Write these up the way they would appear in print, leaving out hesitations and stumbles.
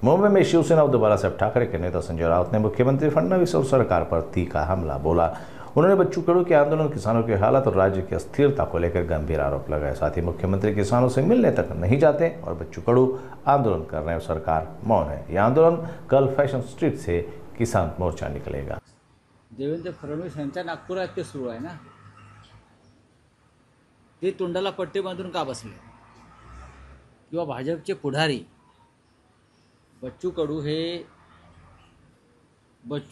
मुंबई में शिवसेना उद्धव बालासाहेब ठाकरे के नेता संजय राउत ने मुख्यमंत्री फडणवीस और सरकार पर तीखा हमला बोला। उन्होंने बच्चू कडू के आंदोलन, किसानों की हालत और राज्य की अस्थिरता को लेकर गंभीर आरोप लगाए। साथ ही मुख्यमंत्री किसानों से मिलने तक नहीं जाते और बच्चू कडू आंदोलन कर रहे हैं, सरकार मौन है। यह आंदोलन कल फैशन स्ट्रीट से किसान मोर्चा निकलेगा। देवेंद्र फडणवीस यांच्या नागपुरात ते सुरू आहे ना, ते तोंडाला पट्टे बांधून का बसले? किंवा भाजपचे पुढारी बच्चू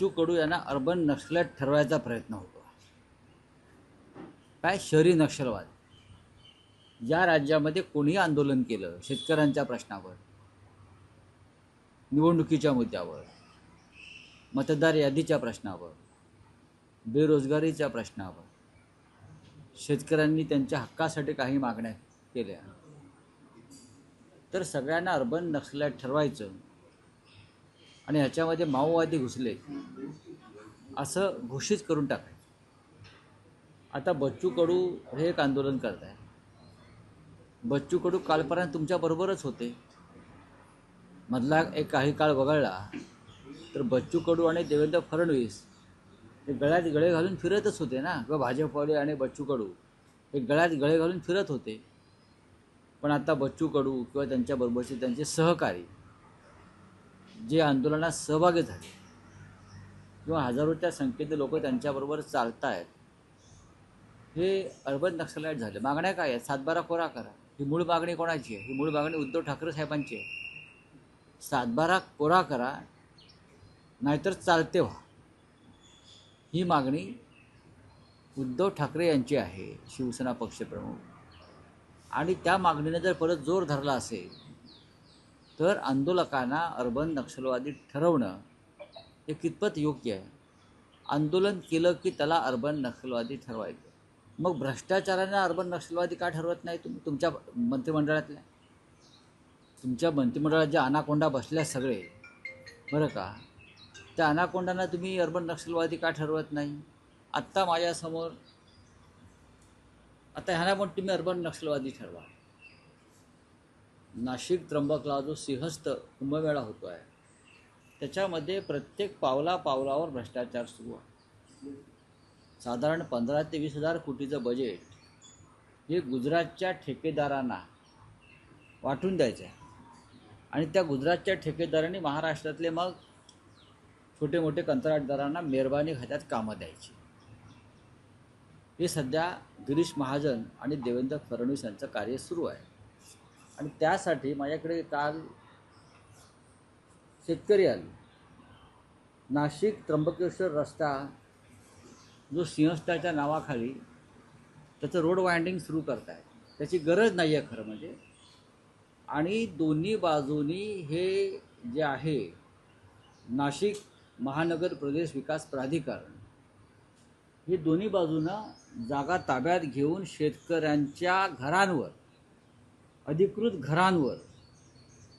कडू यांना अर्बन नक्षलवाद ठरवायचा प्रयत्न होतो। काय शहरी नक्षलवाद? ज्या राज्यामध्ये कोणी आंदोलन केलं शेतकऱ्यांच्या प्रश्नावर, निवडणुकीच्या मुद्द्यावर, मतदार यादीच्या प्रश्नावर, बेरोजगारीच्या प्रश्नावर, शेतकऱ्यांनी त्यांच्या हक्कासाठी काही मागण्या केल्या, तर सगळ्यांना अर्बन नक्षलवाद ठरवायचं आणि ह्याच्यामध्ये माओवादी घुसले असं घोषित करून टाकायचं। आता बच्चू कडू हे एक आंदोलन करत आहे। बच्चू कडू कालपर्यंत तुमच्याबरोबरच होते, मधला एक काही काळ वगळला तर बच्चू कडू आणि देवेंद्र फडणवीस हे गळ्यात गळे घालून फिरतच होते ना, किंवा भाजपवाले आणि बच्चू कडू हे गळ्यात गळे घालून फिरत होते। पण आता बच्चू कडू किंवा त्यांच्याबरोबरचे त्यांचे सहकारी जे आंदोलनात सहभागी झाले किंवा हजारोच्या संख्येने लोक त्यांच्याबरोबर चालत आहेत, हे अर्बन नक्षलवाद झाले। मागण्या काय आहेत? 7/12 कोरा करा, ही मूळ मागणी कोणाची आहे? ही मूळ मागणी उद्धव ठाकरे साहेबांची आहे। 7/12 कोरा करा, नाहीतर चालते व्हा, ही मागणी उद्धव ठाकरे यांची आहे, शिवसेना पक्षप्रमुख। आणि त्या मागणीने जर परत जोर धरला असेल तर आंदोलकांना अर्बन नक्षलवादी ठरवणं हे कितपत योग्य आहे? आंदोलन केलं की त्याला अर्बन नक्षलवादी ठरवायचं। मग भ्रष्टाचारांना अर्बन नक्षलवादी का ठरवत नाही तुम्ही? तुमच्या मंत्रिमंडळातल्या, तुमच्या मंत्रिमंडळात ज्या अनाकोंडा बसल्या सगळे, बरं का, त्या अनाकोंडांना तुम्ही अर्बन नक्षलवादी का ठरवत नाही? आत्ता माझ्यासमोर आता ह्याला पण तुम्ही अर्बन नक्षलवादी ठरवा। नाशिक त्र्यंबकला जो सिंहस्थ कुंभमेळा होतो आहे, त्याच्यामध्ये प्रत्येक पावलावर भ्रष्टाचार सुरू आहे। साधारण 15 ते 20 हजार कोटीचं बजेट हे गुजरातच्या ठेकेदारांना वाटून द्यायचं आहे आणि त्या गुजरातच्या ठेकेदारांनी महाराष्ट्रातले मग छोटे मोठे कंत्राटदारांना मेहरबानी खात्यात कामं द्यायची। हे सध्या गिरीश महाजन आणि देवेंद्र फडणवीस यांचं कार्य सुरू आहे। आणि त्यासाठी माझ्याकडे काल शेतकरी आले। नाशिक त्र्यंबकेश्वर रस्ता जो सिंहस्थाच्या नावाखाली त्याचं रोड वाइंडिंग सुरू करत आहे, त्याची गरज नाही आहे खरं म्हणजे। आणि दोन्ही बाजूनी हे जे आहे नाशिक महानगर प्रदेश विकास प्राधिकरण, हे दोन्ही बाजूनं जागा ताब्यात घेऊन शेतकऱ्यांच्या घरांवर, अधिकृत घरांवर,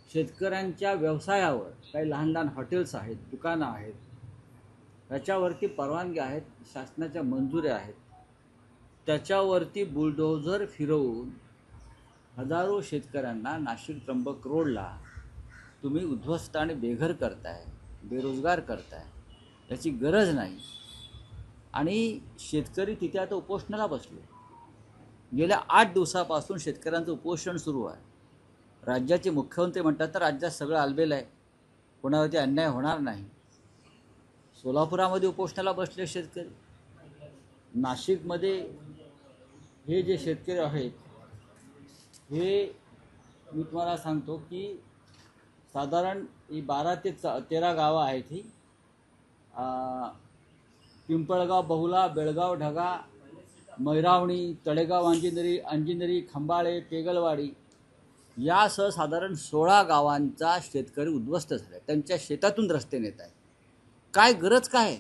शेतकऱ्यांच्या व्यवसायावर, काही लहान लहान हॉटेल्स आहेत, दुकानं आहेत, त्याच्यावरती परवानगी आहेत, शासनाच्या मंजुऱ्या आहेत, त्याच्यावरती बुलडोझर फिरवून हजारो शेतकऱ्यांना नाशिक त्र्यंबक रोडला तुम्ही उद्ध्वस्त आणि बेघर करताय, बेरोजगार करताय। याची गरज नाही। आणि शेतकरी तिथे आता उपोषणाला बसले। गेल्या 8 दिवसापासून शेतकऱ्यांचं उपोषण सुरू आहे। राज्याचे मुख्यमंत्री म्हणतात तर राज्यात सगळं आलबेल आहे, कोणावरती अन्याय होणार नाही। सोलापुरामध्ये उपोषणाला बसले शेतकरी, नाशिकमध्ये हे जे शेतकरी आहेत हे मी तुम्हाला सांगतो की साधारण 12 ते 13 गावं आहेत ही, पिंपळगाव, बहुला, बेळगाव, ढगा, मैरावणी, तळेगाव, अंजिनरी, खंबाळे, पेगलवाडी यासह साधारण 16 गावांचा शेतकरी उद्ध्वस्त झाला। त्यांच्या शेतातून रस्ते नेत आहेत। काय गरज काय?